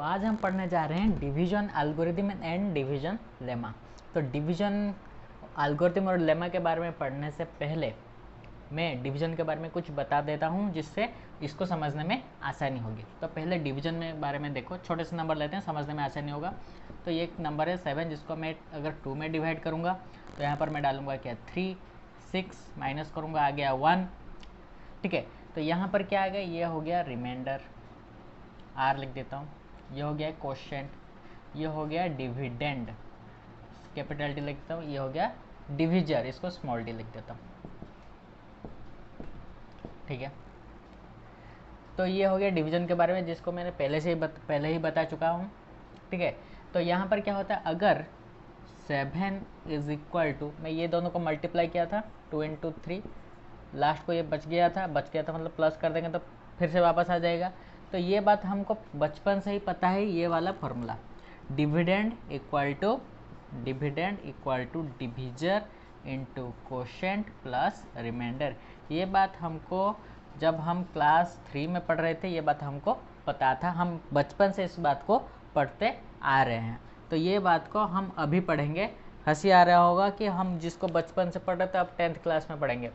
आज हम पढ़ने जा रहे हैं division algorithm and division lemma. तो डिवीजन एल्गोरिथम और लेमा के बारे में पढ़ने से पहले मैं डिवीजन के बारे में कुछ बता देता हूं, जिससे इसको समझने में आसानी होगी। तो पहले डिवीजन में बारे में देखो, छोटे से नंबर लेते हैं, समझने में आसानी होगा। तो ये एक नंबर है 7, जिसको मैं अगर 2 में डिवाइड करूँगा तो यहाँ पर मैं डालूंगा क्या 3, 6 माइनस करूँगा आ गया 1। ठीक है, तो यहाँ पर क्या आ गया, ये हो गया रिमाइंडर, आर लिख देता हूँ। ये हो गया क्वोशिएंट, ये हो गया डिविडेंड, कैपिटल डी लिख देता हूँ। ये हो गया डिविजर, इसको स्मॉल डी लिख देता हूँ। ठीक है, तो ये हो गया डिवीजन के बारे में, जिसको मैंने पहले ही बता चुका हूँ। ठीक है, तो यहाँ पर क्या होता है, अगर 7 इज इक्वल टू, मैं ये दोनों को मल्टीप्लाई किया था 2 इंटू 3, लास्ट को ये बच गया था मतलब प्लस कर देंगे तो फिर से वापस आ जाएगा। तो ये बात हमको बचपन से ही पता है, ये वाला formula dividend equal to divisor into quotient plus remainder. ये बात हमको जब हम क्लास 3 में पढ़ रहे थे, ये बात हमको पता था, हम बचपन से इस बात को पढ़ते आ रहे हैं। तो ये बात को हम अभी पढ़ेंगे। हंसी आ रहा होगा कि हम जिसको बचपन से पढ़ रहे थे अब 10th क्लास में पढ़ेंगे,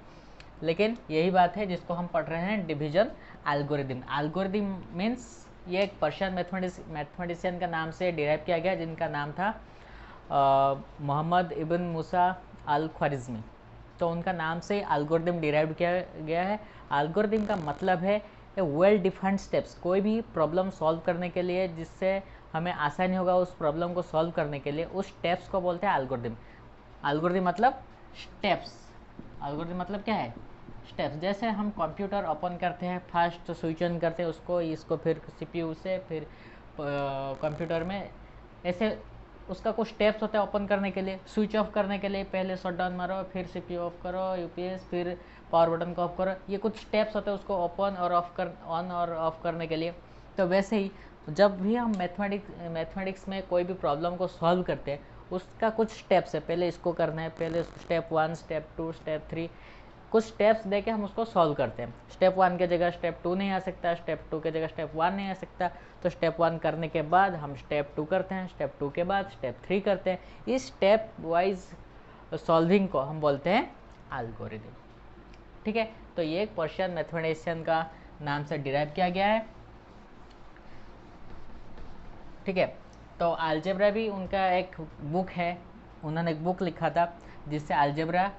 लेकिन यही बात है जिसको हम पढ़ रहे हैं डिवीजन एल्गोरिथम। एल्गोरिथम मीन्स ये एक पर्शियन मैथमेटिशियन का नाम से डिराइव किया गया, जिनका नाम था मोहम्मद इब्न मूसा अल ख्वारिज़मी। तो उनका नाम से एल्गोरिथम डिराइव किया गया है। एल्गोरिथम का मतलब है वेल डिफाइंड स्टेप्स, कोई भी प्रॉब्लम सॉल्व करने के लिए जिससे हमें आसानी होगा उस प्रॉब्लम को सॉल्व करने के लिए, उस स्टेप्स को बोलते हैं एल्गोरिथम। एल्गोरिथम मतलब स्टेप्स, एल्गोरिथम मतलब क्या है, स्टेप्स। जैसे हम कंप्यूटर ओपन करते हैं, फर्स्ट स्विच ऑन करते हैं इसको फिर सीपीयू से, फिर कंप्यूटर में, ऐसे उसका कुछ स्टेप्स होता है ओपन करने के लिए। स्विच ऑफ करने के लिए पहले शट डाउन मारो, फिर सीपीयू ऑफ करो, यूपीएस, फिर पावर बटन को ऑफ करो, ये कुछ स्टेप्स होते हैं उसको ओपन और ऑन और ऑफ करने के लिए। तो वैसे ही जब भी हम मैथमेटिक्स में कोई भी प्रॉब्लम को सॉल्व करते हैं, उसका कुछ स्टेप्स है, पहले इसको करना है, पहले स्टेप 1, स्टेप 2, स्टेप 3, कुछ स्टेप्स दे के हम उसको सॉल्व करते हैं। स्टेप 1 की जगह स्टेप 2 नहीं आ सकता, स्टेप 2 की जगह स्टेप 1 नहीं आ सकता, तो स्टेप 1 करने के बाद हम स्टेप 2 करते हैं, स्टेप 2 के बाद स्टेप 3 करते हैं। इस स्टेप वाइज सॉल्विंग को हम बोलते हैं एल्गोरिथम। ठीक है, तो ये एक पर्शियन मैथमेटिशियन का नाम से डिराइव किया गया है। ठीक है, तो अलजेब्रा भी उनका एक बुक है, उन्होंने एक बुक लिखा था जिससे अलजेब्रा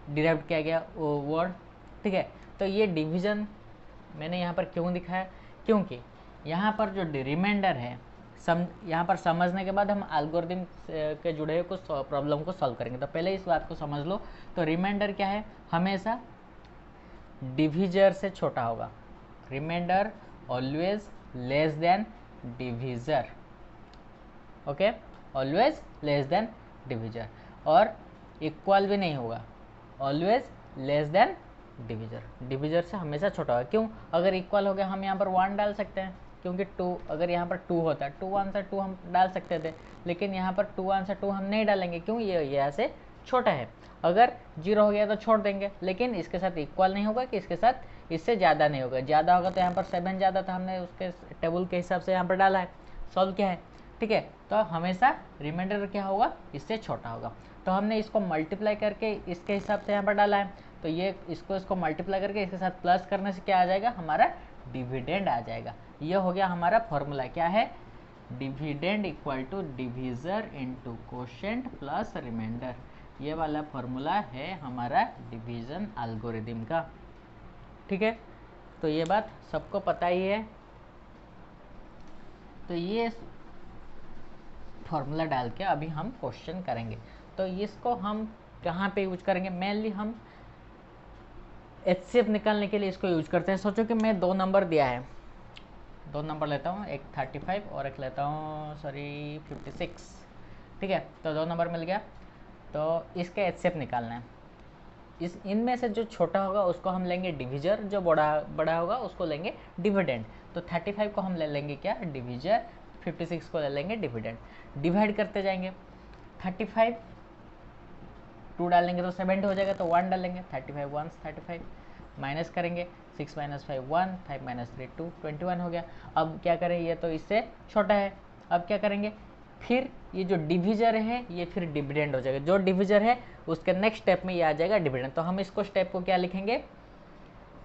डिराइव किया गया वो वर्ड। ठीक है, तो ये डिवीजन मैंने यहाँ पर क्यों लिखा है, क्योंकि यहाँ पर जो रिमाइंडर है, यहाँ पर समझने के बाद हम एल्गोरिथम के जुड़े हुए कुछ प्रॉब्लम को सॉल्व करेंगे। तो पहले इस बात को समझ लो, तो रिमाइंडर क्या है, हमेशा डिविजर से छोटा होगा। Remainder always less than divisor, okay, always less than divisor, और इक्वल भी नहीं होगा, always less than divisor. Divisor से हमेशा छोटा होगा। क्यों, अगर इक्वल हो गया हम यहाँ पर 1 डाल सकते हैं, क्योंकि 2, अगर यहाँ पर 2 होता है 2 1 से 2 हम डाल सकते थे, लेकिन यहाँ पर 2 1 से 2 हम नहीं डालेंगे, क्यों, ये यहाँ से छोटा है। अगर 0 हो गया तो छोड़ देंगे, लेकिन इसके साथ इक्वल नहीं होगा कि इसके साथ इससे ज़्यादा नहीं होगा। ज़्यादा होगा तो यहाँ पर 7 ज़्यादा था, हमने उसके टेबल के हिसाब से यहाँ पर डाला है, सॉल्व किया है। ठीक है, तो हमेशा रिमाइंडर क्या होगा, इससे छोटा होगा। तो हमने इसको मल्टीप्लाई करके इसके हिसाब से यहाँ पर डाला है, तो ये इसको मल्टीप्लाई करके इसके साथ प्लस करने से क्या आ जाएगा, हमारा डिविडेंड आ जाएगा। ये हो गया हमारा फॉर्मूला, क्या है, dividend equal to divisor into quotient plus remainder. ये वाला फॉर्मूला है हमारा डिवीजन एल्गोरिथम का। ठीक है, तो ये बात सबको पता ही है। तो ये फॉर्मूला डाल के अभी हम क्वेश्चन करेंगे। तो इसको हम कहाँ पे यूज करेंगे, मेनली हम एचसीएफ निकालने के लिए इसको यूज करते हैं। सोचो कि मैं 2 नंबर दिया है, 2 नंबर लेता हूँ, एक 35 और एक लेता हूँ 56। ठीक है, तो 2 नंबर मिल गया, तो इसके एचसीएफ निकालना है। इनमें से जो छोटा होगा उसको हम लेंगे डिविजर, जो बड़ा होगा उसको लेंगे डिविडेंड। तो 35 को हम ले लेंगे क्या, डिविजर, 56 को ले लेंगे डिविडेंड। डिवाइड करते जाएंगे, 35 2 डालेंगे तो 70 हो जाएगा, तो 1 डालेंगे, 35 1 35, माइनस करेंगे, 6 - 5 1, 5 - 3 2, 21 हो गया। अब क्या करें, ये तो इससे छोटा है, अब क्या करेंगे, फिर ये जो डिविजर है ये फिर डिविडेंड हो जाएगा, जो डिविजर है उसके नेक्स्ट स्टेप में ये आ जाएगा डिविडेंड। तो हम इसको स्टेप को क्या लिखेंगे,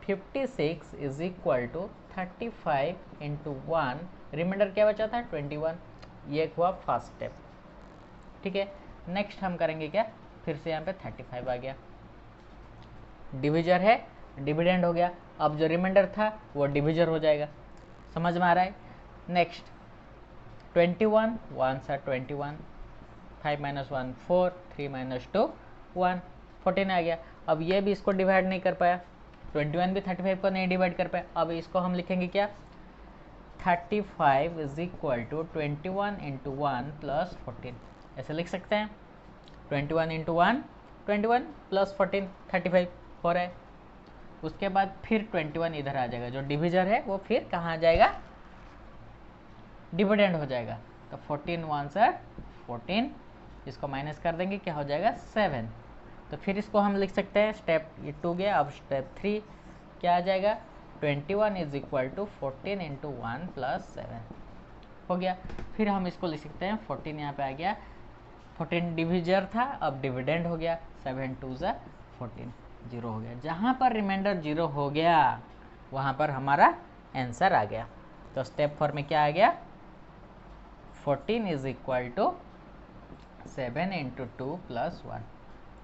56 is equal to 35 into 1, remainder क्या बचा था 21, ये हुआ फर्स्ट स्टेप। ठीक है, नेक्स्ट हम करेंगे क्या, फिर से यहाँ पे 35 आ गया, डिविजर है डिविडेंड हो गया, अब जो रिमाइंडर था वो डिविजर हो जाएगा। समझ में आ रहा है। नेक्स्ट 21, 1 सा 21, 5 माइनस 1 4, 3 माइनस 2 1, 14 आ गया। अब ये भी इसको डिवाइड नहीं कर पाया, 21 भी 35 को नहीं डिवाइड कर पाया। अब इसको हम लिखेंगे क्या, 35 is equal to 21 into 1 plus 14, ऐसे लिख सकते हैं। 21 इंटू 1 21 प्लस 14 35 हो रहा है। उसके बाद फिर 21 इधर आ जाएगा, जो डिविजर है वो फिर कहाँ आ जाएगा, डिविडेंड हो जाएगा। तो 14 1 सर 14, इसको माइनस कर देंगे, क्या हो जाएगा 7। तो फिर इसको हम लिख सकते हैं, स्टेप ये 2 गया, अब स्टेप 3 क्या आ जाएगा, 21 is equal to 14 into 1 plus 7 हो गया। फिर हम इसको लिख सकते हैं, 14 यहाँ पे आ गया, 14 डिविजर था अब डिविडेंड हो गया, 7 2 ज़ा 14, 0 हो गया। जहाँ पर रिमाइंडर 0 हो गया वहाँ पर हमारा आंसर आ गया। तो स्टेप 4 में क्या आ गया, 14 is equal to 7 into 2 plus 1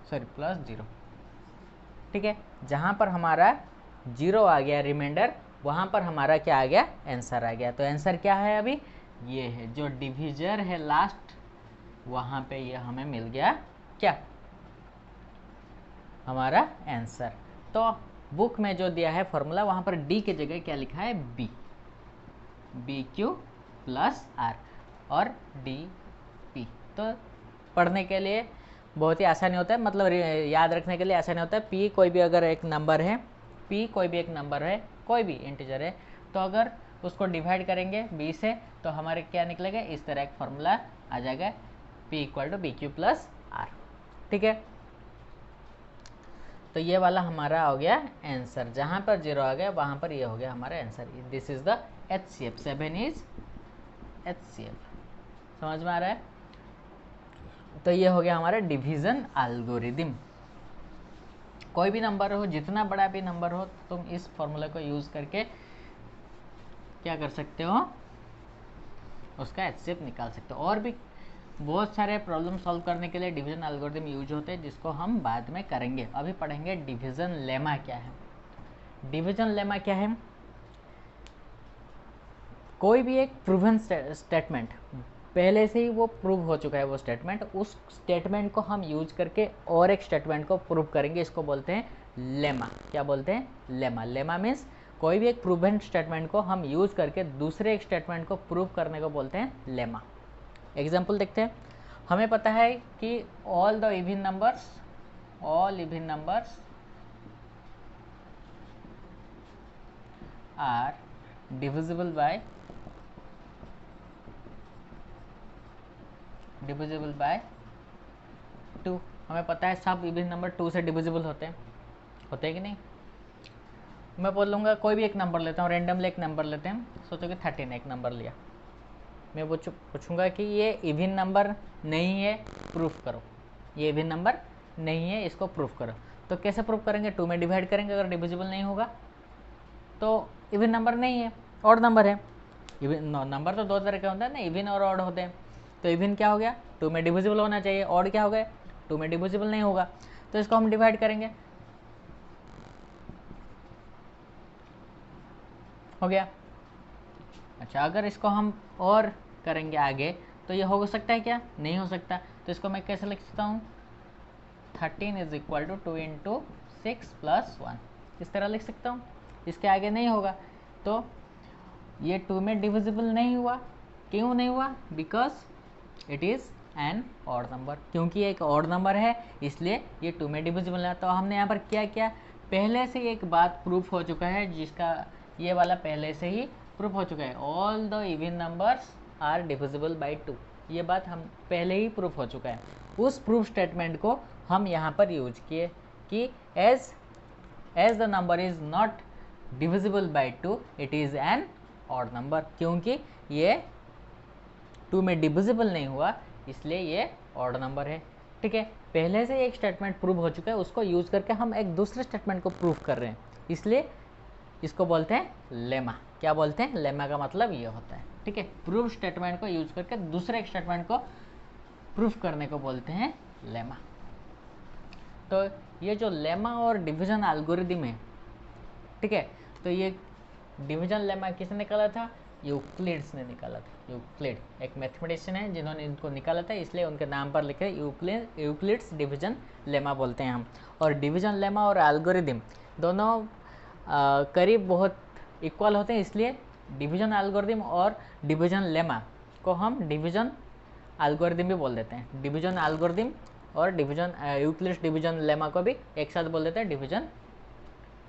sorry plus 0। ठीक है, जहाँ पर हमारा 0 आ गया रिमाइंडर, वहाँ पर हमारा क्या आ गया, आंसर आ गया। तो आंसर क्या है, अभी ये है जो डिविजर है लास्ट, वहाँ पे ये हमें मिल गया क्या, हमारा आंसर। तो बुक में जो दिया है फॉर्मूला, वहाँ पर डी की जगह क्या लिखा है, B, B Q plus R और डी पी। तो पढ़ने के लिए बहुत ही आसानी होता है, मतलब याद रखने के लिए आसानी होता है। पी कोई भी अगर एक नंबर है, पी कोई भी एक नंबर है, कोई भी इंटीजर है, तो अगर उसको डिवाइड करेंगे बी से तो हमारे क्या निकलेगा, इस तरह एक फॉर्मूला आ जाएगा, P equal to B Q plus R. ठीक है, तो ये वाला हमारा हो गया आंसर, जहाँ पर 0 आ गया वहाँ पर ये हो गया हमारा answer. This is the HCF, 7 is HCF। समझ में आ रहा है। तो ये हो गया हमारा डिवीजन एल्गोरिदम। कोई भी नंबर हो, जितना बड़ा भी नंबर हो, तुम इस फॉर्मूला को यूज करके क्या कर सकते हो, उसका HCF निकाल सकते हो। और भी बहुत सारे प्रॉब्लम सॉल्व करने के लिए डिवीजन एल्गोरिदम यूज होते हैं, जिसको हम बाद में करेंगे। अभी पढ़ेंगे डिवीजन लेमा क्या है। डिवीजन लेमा क्या है, कोई भी एक प्रूवन स्टेटमेंट, पहले से ही वो प्रूव हो चुका है वो स्टेटमेंट, उस स्टेटमेंट को हम यूज करके और एक स्टेटमेंट को प्रूव करेंगे, इसको बोलते हैं लेमा। क्या बोलते हैं, लेमा। लेमा मीन्स कोई भी एक प्रूवन स्टेटमेंट को हम यूज करके दूसरे एक स्टेटमेंट को प्रूव करने को बोलते हैं लेमा। एग्जाम्पल देखते हैं। हमें पता है कि all the even numbers, all even numbers are divisible by 2। हमें पता है सब इवन नंबर 2 से डिविजिबल होते हैं कि नहीं। मैं बोल लूँगा कोई भी एक नंबर लेता हूँ, रेंडमली एक नंबर लेते हैं, सोचो कि 13 एक नंबर लिया, मैं पूछूंगा कि ये इवन नंबर नहीं है, प्रूफ करो। ये इवन नंबर नहीं है, इसको प्रूफ करो। तो कैसे प्रूफ करेंगे, 2 में डिवाइड करेंगे, अगर डिविजिबल नहीं होगा तो इवन नंबर नहीं है, ऑड नंबर है। इवन नंबर तो 2 तरह के होते हैं ना, इवन और ऑड होते हैं। तो इवन क्या हो गया, 2 में डिविजिबल होना चाहिए, ऑड क्या हो गया, 2 में डिविजिबल नहीं होगा, तो इसको हम डिवाइड करेंगे, हो गया। अच्छा, अगर इसको हम और करेंगे आगे तो ये हो सकता है क्या, नहीं हो सकता। तो इसको मैं कैसे लिख सकता हूँ, 13 is equal to 2 into 6 plus 1, इस तरह लिख सकता हूँ। इसके आगे नहीं होगा, तो ये 2 में डिविजिबल नहीं हुआ। क्यों नहीं हुआ, because it is an odd number, क्योंकि एक ऑड नंबर है इसलिए ये 2 में डिविजिबल है। तो हमने यहाँ पर क्या किया, पहले से एक बात प्रूफ हो चुका है, जिसका ये वाला पहले से ही प्रूफ हो चुका है, all the even numbers are divisible by 2, ये बात हम पहले ही प्रूफ हो चुका है। उस प्रूफ स्टेटमेंट को हम यहाँ पर यूज किए कि as the number is not divisible by 2 it is an odd number, क्योंकि ये 2 में डिविजिबल नहीं हुआ, इसलिए ये ऑड नंबर है। ठीक है, पहले से एक स्टेटमेंट प्रूव हो चुका है, उसको यूज़ करके हम एक दूसरे स्टेटमेंट को प्रूव कर रहे हैं, इसलिए इसको बोलते हैं लेमा। क्या बोलते हैं? लेमा का मतलब ये होता है। ठीक है, प्रूफ स्टेटमेंट को यूज करके दूसरे एक स्टेटमेंट को प्रूफ करने को बोलते हैं लेमा। तो ये जो लेमा और डिवीजन एल्गोरिथम है, ठीक है, तो ये डिवीजन लेमा किसने निकाला था? यूक्लिड्स ने निकाला था। यूक्लिड एक मैथमेटिशियन है जिन्होंने इनको निकाला था, इसलिए उनके नाम पर लिखे यूक्लिड्स डिवीजन लेमा बोलते हैं हम। और डिवीजन लेमा और एल्गोरिथम दोनों करीब बहुत इक्वल होते हैं, इसलिए डिवीजन एल्गोरिथम और डिवीजन लेमा को हम डिवीजन एल्गोरिथम भी बोल देते हैं। डिवीजन एल्गोरिथम और डिवीजन यूक्लिड्स डिवीजन लेमा को भी एक साथ बोल देते हैं, डिवीजन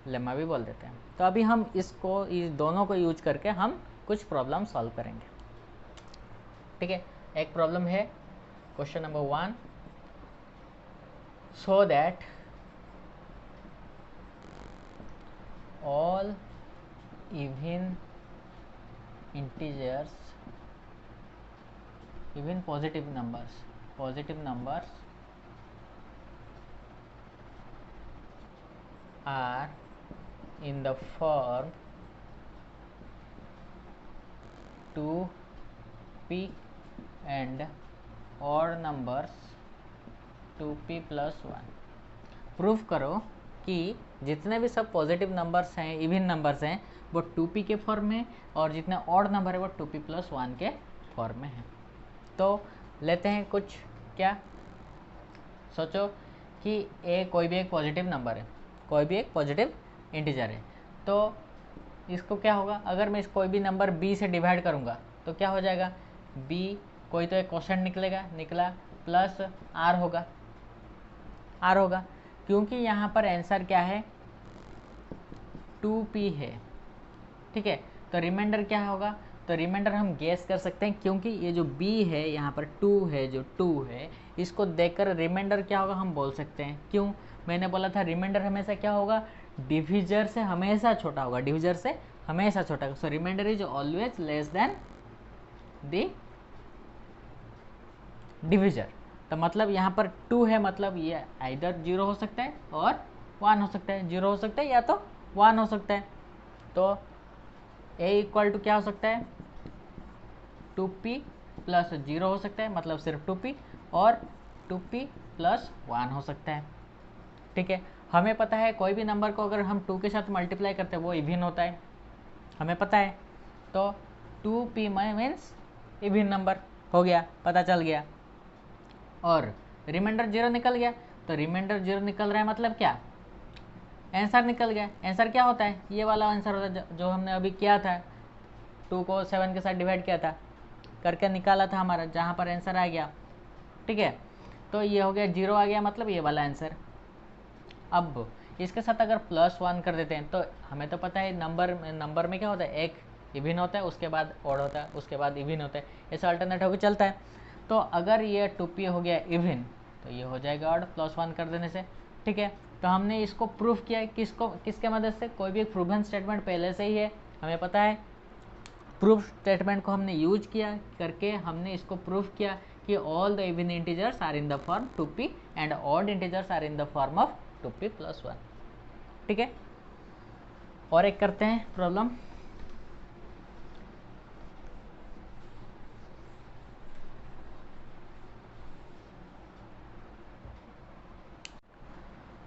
लेमा भी बोल देते हैं। तो अभी हम इस दोनों को यूज करके हम कुछ प्रॉब्लम सॉल्व करेंगे। ठीक है, एक प्रॉब्लम है question number 1, so that all even integers, even positive numbers are in the form 2p and odd numbers 2p plus 1। Proof करो कि जितने भी सब पॉजिटिव नंबर्स हैं, इवन नंबर्स हैं, वो 2p के फॉर्म में, और जितने ऑड नंबर है वो 2p plus 1 के फॉर्म में है। तो लेते हैं कुछ, क्या सोचो कि कोई भी एक पॉजिटिव नंबर है, कोई भी एक पॉजिटिव इंटीजर है, तो इसको क्या होगा? अगर मैं इस कोई भी नंबर b से डिवाइड करूँगा तो क्या हो जाएगा? b कोई तो एक क्वेश्चन निकला प्लस r होगा, क्योंकि यहाँ पर आंसर क्या है? 2p है। ठीक है, तो रिमाइंडर क्या होगा? तो रिमाइंडर हम गेस कर सकते हैं, क्योंकि ये जो b है यहाँ पर 2 है, जो 2 है, इसको देखकर रिमाइंडर क्या होगा हम बोल सकते हैं। क्यों? मैंने बोला था रिमाइंडर हमेशा क्या होगा? डिविजर से हमेशा छोटा होगा, डिविजर से हमेशा छोटा होगा। So remainder is always less than the divisor. तो मतलब यहाँ पर 2 है, मतलब ये आइदर 0 हो सकता है और 1 हो सकता है, 0 हो सकता है या तो 1 हो सकता है। तो a इक्वल टू क्या हो सकता है? 2p प्लस 0 हो सकता है, मतलब सिर्फ 2p, और 2p प्लस 1 हो सकता है। ठीक है, हमें पता है कोई भी नंबर को अगर हम 2 के साथ मल्टीप्लाई करते हैं वो इवन होता है, हमें पता है। तो 2p मीन्स इवन नंबर हो गया, पता चल गया। और रिमाइंडर 0 निकल गया, तो रिमाइंडर 0 निकल रहा है मतलब क्या? आंसर निकल गया। आंसर क्या होता है? ये वाला आंसर होता है जो हमने अभी किया था, 2 को 7 के साथ डिवाइड किया था, करके निकाला था हमारा, जहाँ पर आंसर आ गया। ठीक है, तो ये हो गया 0 आ गया, मतलब ये वाला आंसर। अब इसके साथ अगर प्लस 1 कर देते हैं, तो हमें तो पता है नंबर में क्या होता है? एक इवन होता है, उसके बाद ऑड होता है, उसके बाद इवन होता है, ऐसा अल्टरनेट होकर चलता है। तो अगर ये 2p हो गया इवन, तो ये हो जाएगा ऑड प्लस 1 कर देने से। ठीक है, तो हमने इसको प्रूफ किया है, किसके मदद से? कोई भी एक प्रूवन स्टेटमेंट पहले से ही है, हमें पता है। प्रूफ स्टेटमेंट को हमने यूज किया करके हमने इसको प्रूफ किया कि all the even integers are in the form 2p and odd integers are in the form of 2p plus 1। ठीक है, और एक करते हैं प्रॉब्लम।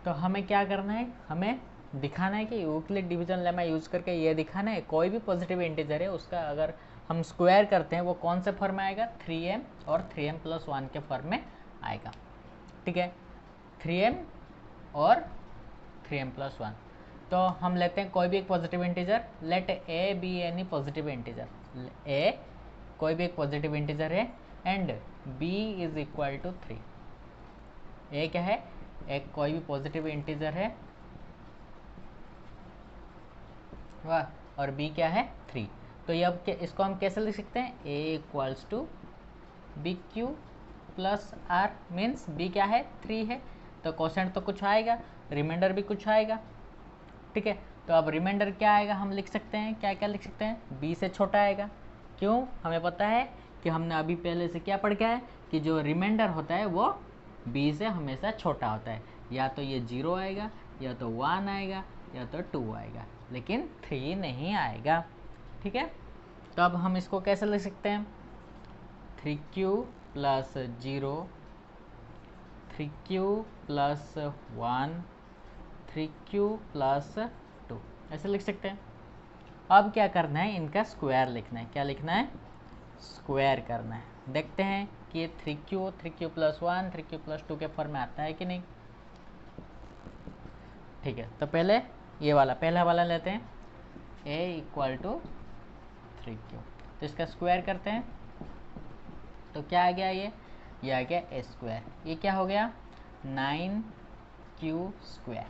तो हमें क्या करना है? हमें दिखाना है कि यूक्लिड डिवीजन लेमा यूज करके ये दिखाना है कोई भी पॉजिटिव इंटीजर है उसका अगर हम स्क्वायर करते हैं वो कौन से फॉर्म में आएगा? 3m और 3m plus 1 के फॉर्म में आएगा। ठीक है, 3m और 3m plus 1। तो हम लेते हैं कोई भी एक positive integer, let a be any positive integer. a कोई भी एक पॉजिटिव इंटीजर है and b is equal to 3। a क्या है? एक कोई भी पॉजिटिव इंटीजर है, वाह, और b क्या है? 3। तो ये अब इसको हम कैसे लिख सकते हैं? a equals to B Q plus R, means b क्या है? 3 है, तो क्वोशेंट तो कुछ आएगा, रिमाइंडर भी कुछ आएगा। ठीक है, तो अब रिमाइंडर क्या आएगा हम लिख सकते हैं, क्या क्या लिख सकते हैं? b से छोटा आएगा। क्यों? हमें पता है कि हमने अभी पहले से क्या पढ़ के आए कि जो रिमाइंडर होता है वो b से हमेशा छोटा होता है, या तो ये 0 आएगा, या तो 1 आएगा, या तो 2 आएगा, लेकिन 3 नहीं आएगा। ठीक है, तो अब हम इसको कैसे लिख सकते हैं? 3q plus 0, 3q plus 1, 3q plus 2, ऐसे लिख सकते हैं। अब क्या करना है, इनका स्क्वायर लिखना है। क्या लिखना है? स्क्वायर करना है। देखते हैं कि ये 3q प्लस 1 3q प्लस 2 के फॉर्म में आता है कि नहीं। ठीक है, तो पहले ये वाला पहला वाला लेते हैं, a इक्वल टू 3q, तो इसका स्क्वायर करते हैं। तो क्या आ गया? ये आ गया a स्क्वायर। ये क्या हो गया? 9q square.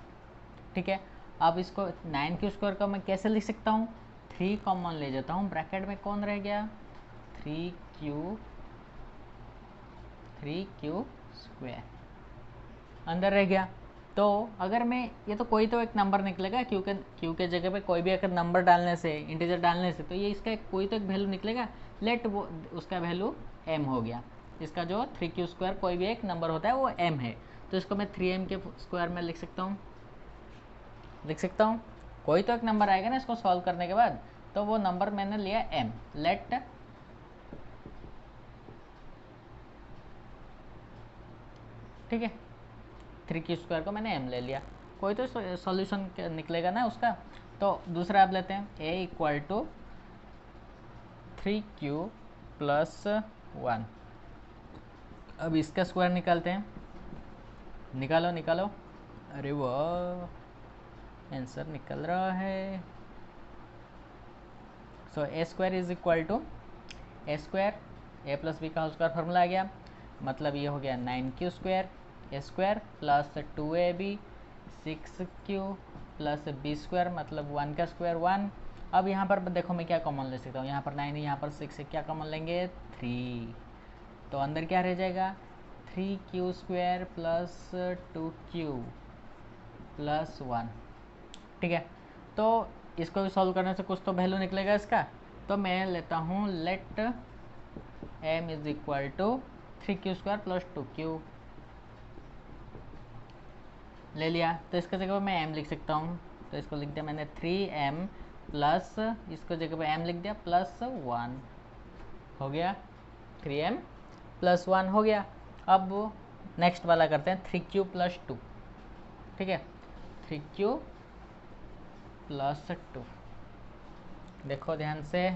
ठीक है, अब इसको 9q स्क्वायर को मैं कैसे लिख सकता हूँ? 3 कॉमन ले जाता हूँ, ब्रैकेट में कौन रह गया? 3q स्क्वायर अंदर रह गया। तो अगर मैं ये तो कोई तो एक नंबर निकलेगा, क्यू के जगह पे कोई भी अगर नंबर डालने से, इंटीजर डालने से, तो ये इसका कोई तो एक वैल्यू निकलेगा। लेट वो उसका वैल्यू m हो गया। इसका जो 3q स्क्वायर कोई भी एक नंबर होता है वो m है, तो इसको मैं 3m के स्क्वायर में लिख सकता हूँ। कोई तो एक नंबर आएगा ना इसको सॉल्व करने के बाद, तो वो नंबर मैंने लिया m। लेट ठीक है, 3q स्क्वायर को मैंने m ले लिया, कोई तो सॉल्यूशन निकलेगा ना उसका। तो दूसरा आप लेते हैं, a equal to 3q plus 1। अब इसका स्क्वायर निकालते हैं। निकालो। अरे वाह, आंसर निकल रहा है। So A square is equal to A square, A plus B का होल स्क्वायर फॉर्मूला आ गया, मतलब ये हो गया 9q square, A square plus 2ab 6q plus B square, मतलब 1 का स्क्वायर 1। अब यहाँ पर देखो मैं क्या कॉमन ले सकता हूँ, यहाँ पर 9 है, यहाँ पर 6 है, क्या कॉमन लेंगे? 3। तो अंदर क्या रह जाएगा? 3q square plus 2q plus 1। ठीक है, तो इसको भी सॉल्व करने से कुछ तो वैल्यू निकलेगा इसका। तो मैं लेता हूँ let m is equal to 3q square plus 2q ले लिया। तो इसके जगह पर मैं m लिख सकता हूँ, तो इसको लिख दिया मैंने 3m प्लस, इसको जगह पर m लिख दिया प्लस 1 हो गया, 3m प्लस 1 हो गया। अब नेक्स्ट वाला करते हैं 3q प्लस 2। ठीक है, 3q प्लस 2, देखो ध्यान से,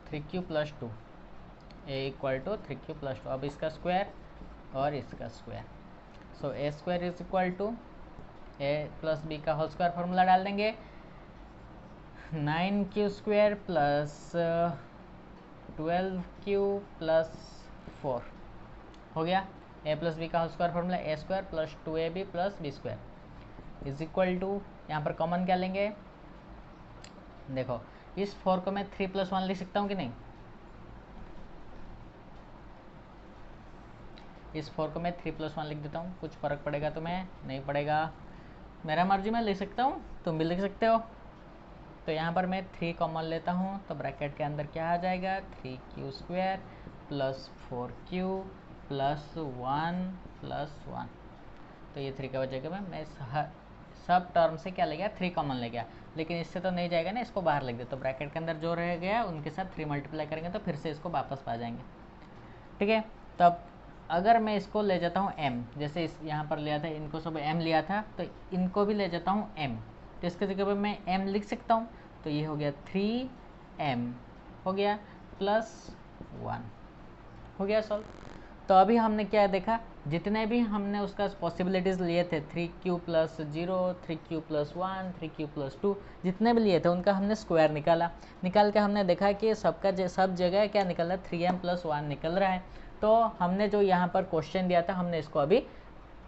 3q plus 2 A equal to 3q plus 2। अब इसका स्क्वायर और इसका square, so A square is equal to A plus B का होल स्क्वायर फॉर्मूला डाल देंगे, 9q square plus 12q plus 4 हो गया। ए प्लस बी का whole square formula A square plus 2ab plus B square is equal to, यहाँ पर common क्या लेंगे? देखो इस 4 को मैं 3 प्लस 1 लिख सकता हूँ कि नहीं? इस 4 को मैं 3 प्लस 1 लिख देता हूँ, कुछ फ़र्क पड़ेगा तो मैं नहीं पड़ेगा, मेरा मर्जी में लिख सकता हूँ, तुम भी लिख सकते हो। तो यहाँ पर मैं 3 कॉमन लेता हूँ, तो ब्रैकेट के अंदर क्या आ जाएगा? 3q square plus 4q plus 1 plus 1। तो ये 3 का वजह मैं सब टर्म से क्या ले गया? 3 कॉमन ले गया, लेकिन इससे तो नहीं जाएगा ना, इसको बाहर लिख दे। तो ब्रैकेट के अंदर जो रह गया उनके साथ 3 मल्टीप्लाई करेंगे तो फिर से इसको वापस पा जाएंगे। ठीक है, तब अगर मैं इसको ले जाता हूँ m, जैसे इस यहाँ पर लिया था, इनको सब m लिया था, तो इनको भी ले जाता हूँ m, तो इसके जगह पर मैं m लिख सकता हूँ। तो ये हो गया 3m हो गया प्लस 1 हो गया सॉल्व। तो अभी हमने क्या देखा, जितने भी हमने उसका पॉसिबिलिटीज़ लिए थे, 3q plus 0, 3q plus 1, 3q plus 2, जितने भी लिए थे उनका हमने स्क्वायर निकाल के हमने देखा कि सबका सब जगह क्या निकल रहा है? 3m प्लस 1 निकल रहा है। तो हमने जो यहाँ पर क्वेश्चन दिया था हमने इसको अभी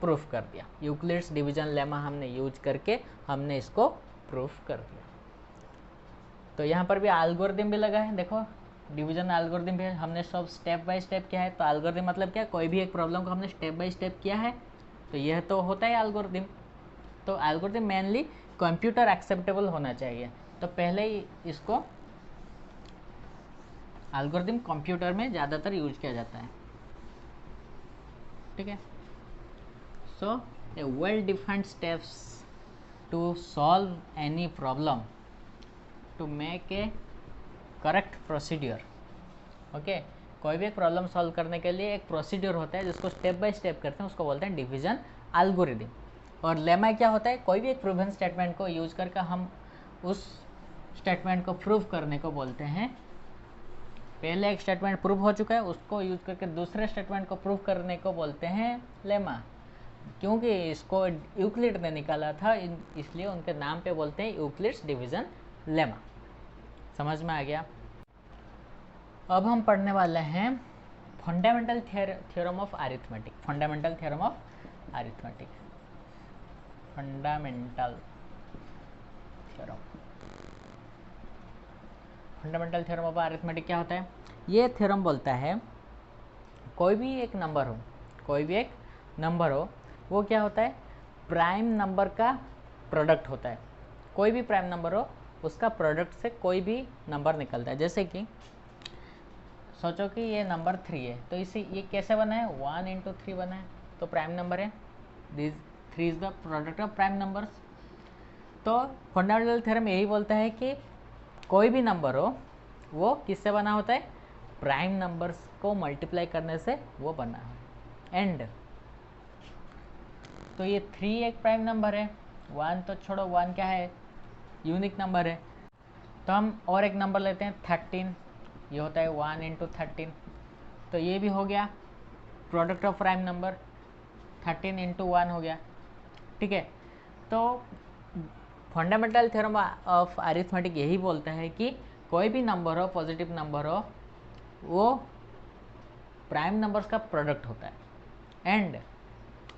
प्रूफ कर दिया, यूक्लिड्स डिवीजन लेमा हमने यूज करके हमने इसको प्रूफ कर दिया। तो यहाँ पर भी एल्गोरिथम भी लगा है, देखो डिवीजन एल्गोरिथम भी है, हमने सब स्टेप बाय स्टेप किया है। तो एल्गोरिथम मतलब क्या? कोई भी एक प्रॉब्लम को हमने स्टेप बाय स्टेप किया है, तो यह तो होता है एल्गोरिथम। तो एल्गोरिथम मेनली कंप्यूटर एक्सेप्टेबल होना चाहिए। तो पहले ही इसको एल्गोरिदम कंप्यूटर में ज़्यादातर यूज किया जाता है, ठीक है। So a well defined steps to solve any problem, to make a correct procedure, okay. कोई भी एक प्रॉब्लम सॉल्व करने के लिए एक प्रोसीड्यूर होता है जिसको स्टेप बाय स्टेप करते हैं, उसको बोलते हैं डिवीजन एल्गोरिदम। और लेमा क्या होता है, कोई भी एक प्रूवन स्टेटमेंट को यूज करके हम उस स्टेटमेंट को प्रूव करने को बोलते हैं। पहले एक स्टेटमेंट प्रूव हो चुका है, उसको यूज करके दूसरे स्टेटमेंट को प्रूव करने को बोलते हैं लेमा। क्योंकि इसको यूक्लिड ने निकाला था, इसलिए उनके नाम पे बोलते हैं यूक्लिड्स डिवीजन लेमा। समझ में आ गया। अब हम पढ़ने वाले हैं fundamental theorem of arithmetic. Fundamental theorem of arithmetic, fundamental theorem. Fundamental theorem of arithmetic क्या होता है? ये थ्योरम बोलता है कोई भी एक नंबर हो, कोई भी एक नंबर हो, वो क्या होता है, प्राइम नंबर का प्रोडक्ट होता है। कोई भी प्राइम नंबर हो, उसका प्रोडक्ट से कोई भी नंबर निकलता है। जैसे कि सोचो कि ये नंबर 3 है, तो इसे ये कैसे बना है, 1 इंटू 3 बना है, तो प्राइम नंबर है। This 3 is the product of prime numbers. तो फंडामेंटल थ्योरम यही बोलता है कि कोई भी नंबर हो, वो किससे बना होता है, प्राइम नंबर्स को मल्टीप्लाई करने से वो बना है। एंड तो ये 3 एक प्राइम नंबर है, 1 तो छोड़ो, 1 क्या है, यूनिक नंबर है। तो हम और एक नंबर लेते हैं 13, ये होता है 1 इंटू 13, तो ये भी हो गया product of prime number, 13 into 1 हो गया, ठीक है। तो फंडामेंटल थ्योरम ऑफ अरिथमेटिक यही बोलता है कि कोई भी नंबर हो, पॉजिटिव नंबर हो, वो प्राइम नंबर्स का प्रोडक्ट होता है। एंड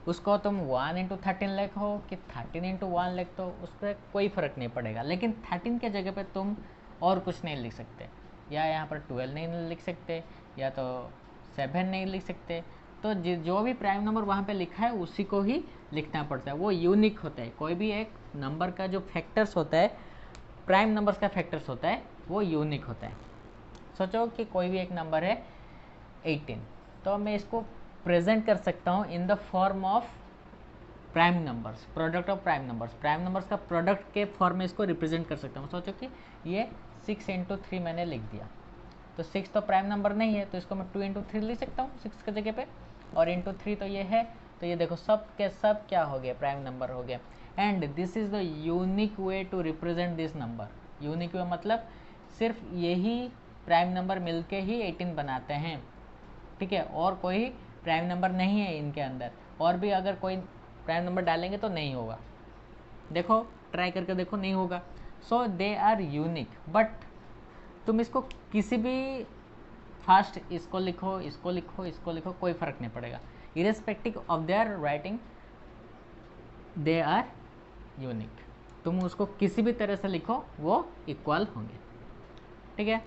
उसको तुम 1 इंटू 13 लिखो कि 13 इंटू 1 लिख दो, उससे कोई फ़र्क नहीं पड़ेगा। लेकिन 13 के जगह पे तुम और कुछ नहीं लिख सकते, या यहाँ पर 12 नहीं लिख सकते, या तो 7 नहीं लिख सकते। तो जो भी प्राइम नंबर वहाँ पे लिखा है उसी को ही लिखना पड़ता है, वो यूनिक होता है। कोई भी एक नंबर का जो फैक्टर्स होता है, प्राइम नंबर्स का फैक्टर्स होता है, वो यूनिक होता है। सोचो कि कोई भी एक नंबर है 18, तो मैं इसको प्रेजेंट कर सकता हूँ इन the form of prime numbers, product of prime numbers. Prime numbers का प्रोडक्ट के फॉर्म में इसको रिप्रेजेंट कर सकता हूँ। सोचो कि ये 6 इंटू 3 मैंने लिख दिया, तो 6 तो प्राइम नंबर नहीं है, तो इसको मैं 2 इंटू 3 लिख सकता हूँ 6 के जगह पे, और इंटू 3 तो ये है, तो ये देखो सब के सब क्या हो गया, प्राइम नंबर हो गया। And this is the unique way to represent this number. Unique way मतलब सिर्फ यही प्राइम नंबर मिलके ही 18 बनाते हैं, ठीक है। और कोई प्राइम नंबर नहीं है इनके अंदर, और भी अगर कोई प्राइम नंबर डालेंगे तो नहीं होगा। देखो ट्राई करके देखो, नहीं होगा। सो दे आर यूनिक, बट तुम इसको किसी भी फास्ट इसको लिखो, इसको लिखो, इसको लिखो, कोई फ़र्क नहीं पड़ेगा। Irrespective of their writing they are unique. तुम उसको किसी भी तरह से लिखो, वो इक्वल होंगे, ठीक है।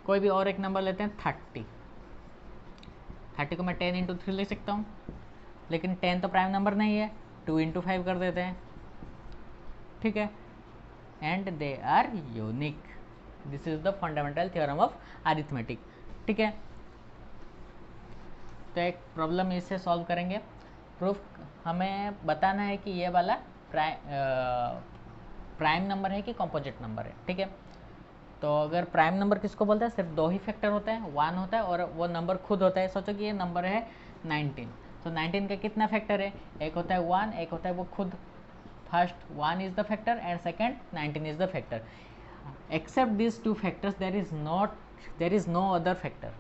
कोई भी और एक नंबर लेते हैं 30 को मैं 10 इंटू 3 लिख सकता हूँ, लेकिन 10 तो प्राइम नंबर नहीं है, 2 इंटू 5 कर देते हैं, ठीक है। And they are unique. This is the fundamental theorem of arithmetic, ठीक है। तो एक प्रॉब्लम इससे सॉल्व करेंगे। प्रूफ हमें बताना है कि ये वाला प्राइम नंबर है कि कंपोजिट नंबर है, ठीक है। तो अगर प्राइम नंबर किसको बोलते हैं, सिर्फ 2 ही फैक्टर होता है, 1 होता है और वो नंबर खुद होता है। सोचो कि ये नंबर है 19, तो 19 का कितना फैक्टर है, एक होता है 1, एक होता है वो खुद। First 1 is the factor and second 19 is the factor. Except this 2 factors there is no other factor.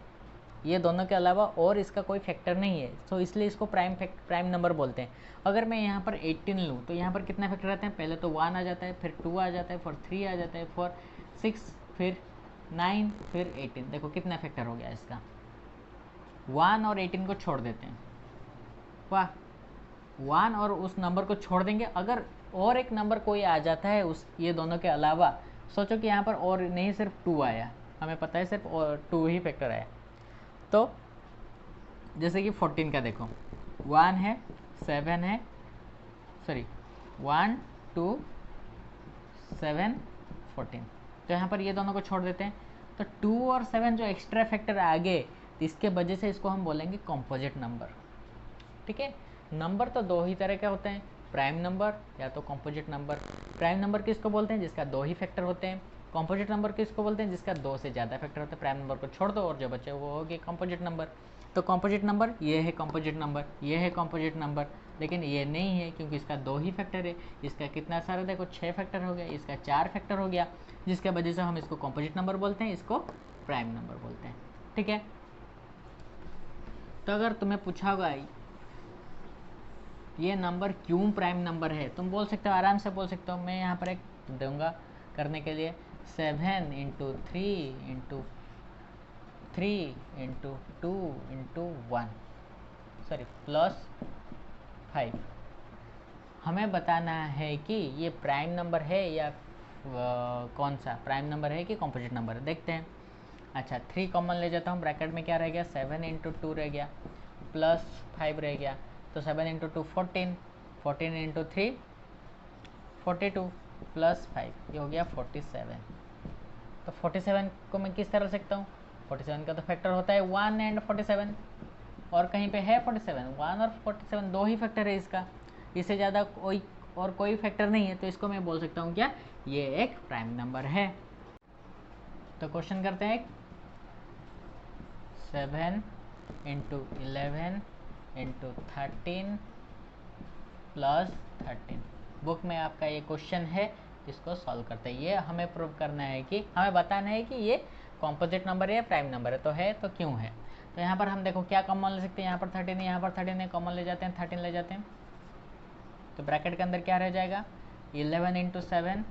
ये दोनों के अलावा और इसका कोई फैक्टर नहीं है, तो इसलिए इसको प्राइम नंबर बोलते हैं। अगर मैं यहाँ पर 18 लूँ तो यहाँ पर कितना फैक्टर आते हैं, पहले तो 1 आ जाता है, फिर 2 आ जाता है, फिर 3 आ जाता है, फिर 6, फिर 9, फिर 18। देखो कितना फैक्टर हो गया इसका। 1 और 18 को छोड़ देते हैं, वाह, 1 और उस नंबर को छोड़ देंगे। अगर और एक नंबर कोई आ जाता है उस ये दोनों के अलावा, सोचो कि यहाँ पर और नहीं, सिर्फ 2 आया, हमें पता है सिर्फ 2 ही फैक्टर आया। तो जैसे कि 14 का देखो, 1 है, 7 है, सॉरी 1, 2, 7, 14, तो यहाँ पर ये दोनों को छोड़ देते हैं। तो 2 और 7 जो एक्स्ट्रा फैक्टर आ गए, तो इसके वजह से इसको हम बोलेंगे कॉम्पोजिट नंबर। ठीक है, नंबर तो दो ही तरह के होते हैं, प्राइम नंबर या तो कॉम्पोजिट नंबर। प्राइम नंबर किसको बोलते हैं? जिसका दो ही फैक्टर होते हैं। कॉम्पोजिट नंबर किसको बोलते हैं? जिसका दो से ज़्यादा फैक्टर होते हैं। प्राइम नंबर को छोड़ दो और जो बचे वो हो गए कॉम्पोजिट नंबर। तो कॉम्पोजिट नंबर ये है, कॉम्पोजिट नंबर ये है, कॉम्पोजिट नंबर, लेकिन ये नहीं है क्योंकि इसका दो ही फैक्टर है। इसका कितना सारा देखो, 6 फैक्टर हो गया, इसका 4 फैक्टर हो गया, जिसके वजह से हम इसको कॉम्पोजिट नंबर बोलते हैं, इसको प्राइम नंबर बोलते हैं। ठीक है, तो अगर तुम्हें पूछा होगा ये नंबर क्यों प्राइम नंबर है, तुम बोल सकते हो, आराम से बोल सकते हो। मैं यहाँ पर एक दूंगा करने के लिए, 7 into 3 into 3 into 2 into 1 sorry plus 5। हमें बताना है कि ये प्राइम नंबर है या कौन सा प्राइम नंबर है कि कॉम्पोजिट नंबर है, देखते हैं। अच्छा, 3 कॉमन ले जाता हूँ, ब्रैकेट में क्या रह गया, 7 इंटू 2 रह गया, प्लस 5 रह गया। तो 7 इंटू 2 14, 14 इंटू 3 42, प्लस 5 ये हो गया 47। तो 47 को मैं किस तरह लिख सकता हूँ? 47 का तो फैक्टर होता है 1 एंड 47, और कहीं पे है 47, 1 और 47 दो ही फैक्टर है इसका, इससे ज़्यादा कोई फैक्टर नहीं है। तो इसको मैं बोल सकता हूँ क्या, ये एक प्राइम नंबर है। तो क्वेश्चन करते हैं, 7 इंटू 11 इंटू 13 प्लस 13। बुक में आपका ये क्वेश्चन है, इसको सॉल्व करते हैं। ये हमें प्रूव करना है कि, हमें बताना है कि ये कॉम्पोजिट नंबर है या प्राइम नंबर है तो क्यों है। तो यहाँ पर हम देखो क्या कॉमन ले सकते हैं, यहाँ पर 13 है, यहाँ पर 13 है, कॉमन ले जाते हैं, 13 ले जाते हैं। तो ब्रैकेट के अंदर क्या रह जाएगा, 11 इंटू 7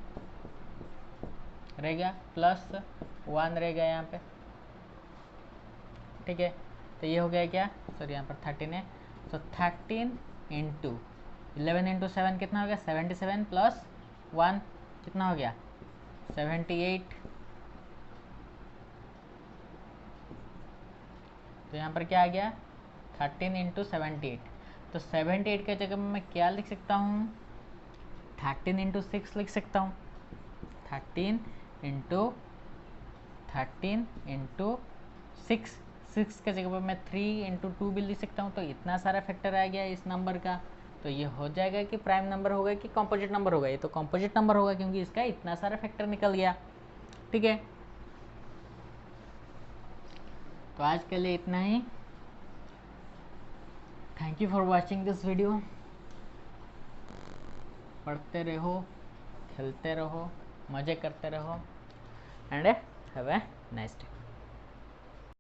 रह गया, प्लस 1 रह गया यहाँ पे। ठीक है, तो ये हो गया क्या, सॉरी यहाँ पर 13 है, तो 13 इंटू 11 इंटू 7 कितना हो गया, 77, प्लस 1 कितना हो गया, 78। तो यहाँ पर क्या आ गया, 13 इंटू 78। तो 78 के जगह में मैं क्या लिख सकता हूँ, 13 इंटू 6 लिख सकता हूँ। 13 इंटू 6, 6 के जगह पर मैं 3 इंटू 2 भी लिख सकता हूँ। तो इतना सारा फैक्टर आ गया इस नंबर का, तो ये हो जाएगा कि प्राइम नंबर होगा कि कॉम्पोजिट नंबर होगा। ये तो कॉम्पोजिट नंबर होगा क्योंकि इसका इतना सारा फैक्टर निकल गया। ठीक है, तो आज के लिए इतना ही। Thank you for watching this video. पढ़ते रहो, खेलते रहो, मज़े करते रहो, and have a nice day.